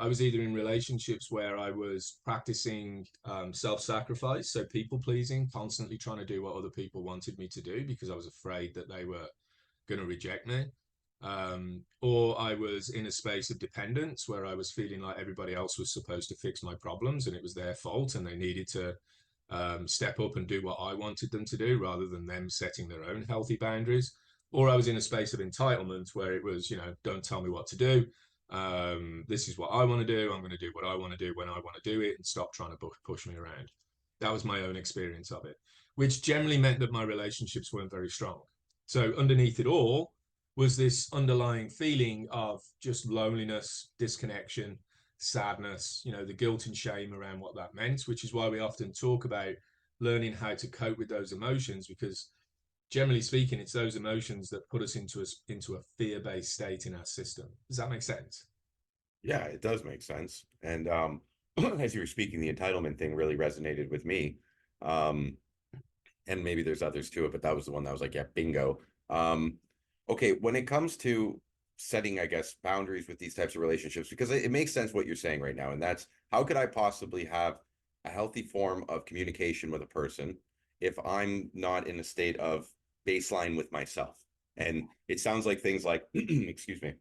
I was either in relationships where I was practicing self-sacrifice, so people pleasing, constantly trying to do what other people wanted me to do because I was afraid that they were going to reject me. Or I was in a space of dependence where I was feeling like everybody else was supposed to fix my problems and it was their fault and they needed to step up and do what I wanted them to do rather than them setting their own healthy boundaries. Or I was in a space of entitlement where it was, don't tell me what to do. This is what I want to do. I'm going to do what I want to do when I want to do it and stop trying to push me around. That was my own experience of it, which generally meant that my relationships weren't very strong. So underneath it all was this underlying feeling of just loneliness, disconnection, sadness, the guilt and shame around what that meant, which is why we often talk about learning how to cope with those emotions, because generally speaking, it's those emotions that put us into a fear-based state in our system. Does that make sense? Yeah, it does make sense. And as you were speaking, the entitlement thing really resonated with me. And maybe there's others to it, but that was the one that was like, yeah, bingo. Okay, when it comes to setting, I guess, boundaries with these types of relationships, because it makes sense what you're saying right now, and that's how could I possibly have a healthy form of communication with a person if I'm not in a state of baseline with myself? And it sounds like things like, excuse me,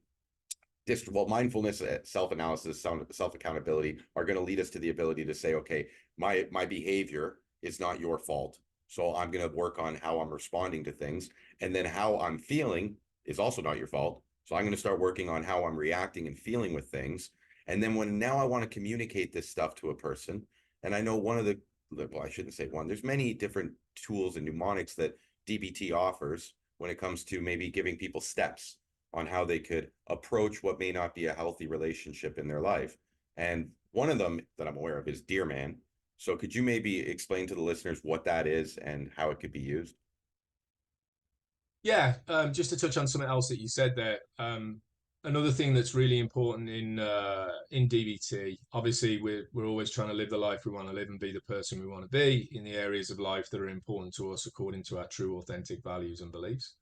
mindfulness, self-analysis, self-accountability are going to lead us to the ability to say, okay, my behavior is not your fault. So I'm going to work on how I'm responding to things. And then how I'm feeling is also not your fault. So I'm going to start working on how I'm reacting and feeling with things. And then now I want to communicate this stuff to a person. And I know one of well, I shouldn't say one, there's many different tools and mnemonics that DBT offers when it comes to maybe giving people steps on how they could approach what may not be a healthy relationship in their life. And one of them that I'm aware of is Dear Man. So could you maybe explain to the listeners what that is and how it could be used? Yeah, just to touch on something else that you said there. Another thing that's really important in DBT, obviously we're always trying to live the life we want to live and be the person we want to be in the areas of life that are important to us according to our true authentic values and beliefs.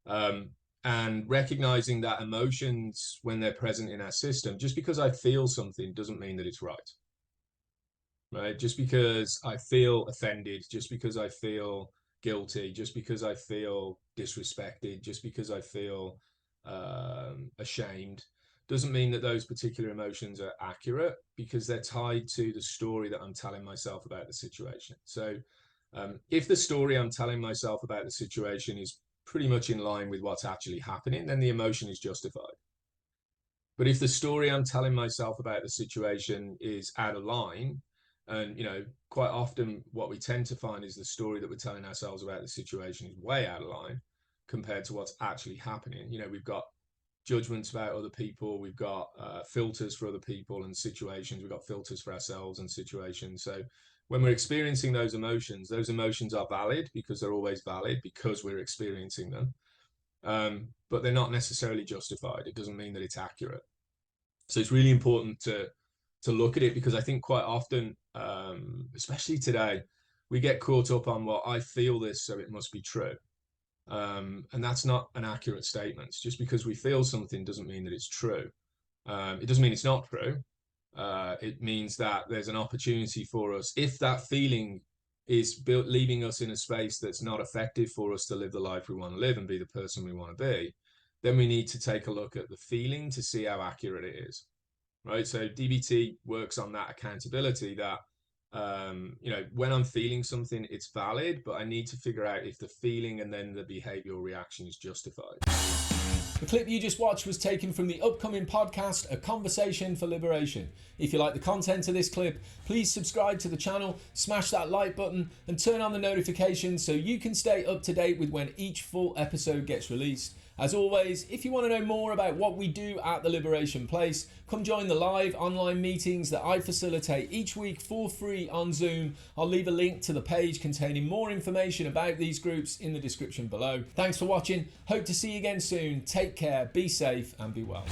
And recognizing that emotions, when they're present in our system, just because I feel something doesn't mean that it's right. Right? Just because I feel offended, just because I feel guilty, just because I feel disrespected, just because I feel ashamed, doesn't mean that those particular emotions are accurate, because they're tied to the story that I'm telling myself about the situation. So if the story I'm telling myself about the situation is pretty much in line with what's actually happening, then the emotion is justified. But if the story I'm telling myself about the situation is out of line, and quite often what we tend to find is the story that we're telling ourselves about the situation is way out of line compared to what's actually happening. We've got judgments about other people, we've got filters for other people and situations, we've got filters for ourselves and situations. So when we're experiencing those emotions are valid because they're always valid because we're experiencing them. But they're not necessarily justified. It doesn't mean that it's accurate. So it's really important to look at it, because I think quite often, especially today, we get caught up on, well, I feel this, so it must be true. And that's not an accurate statement. Just because we feel something doesn't mean that it's true. It doesn't mean it's not true. It means that there's an opportunity for us, if that feeling is leaving us in a space that's not effective for us to live the life we want to live and be the person we want to be, then we need to take a look at the feeling to see how accurate it is. Right. So DBT works on that accountability that, when I'm feeling something, it's valid, but I need to figure out if the feeling and then the behavioral reaction is justified. The clip you just watched was taken from the upcoming podcast, A Conversation for Liberation. If you like the content of this clip, please subscribe to the channel, smash that like button and turn on the notifications so you can stay up to date with when each full episode gets released. As always, if you want to know more about what we do at the Liberation Place, come join the live online meetings that I facilitate each week for free on Zoom. I'll leave a link to the page containing more information about these groups in the description below. Thanks for watching. Hope to see you again soon. Take care, be safe and be well.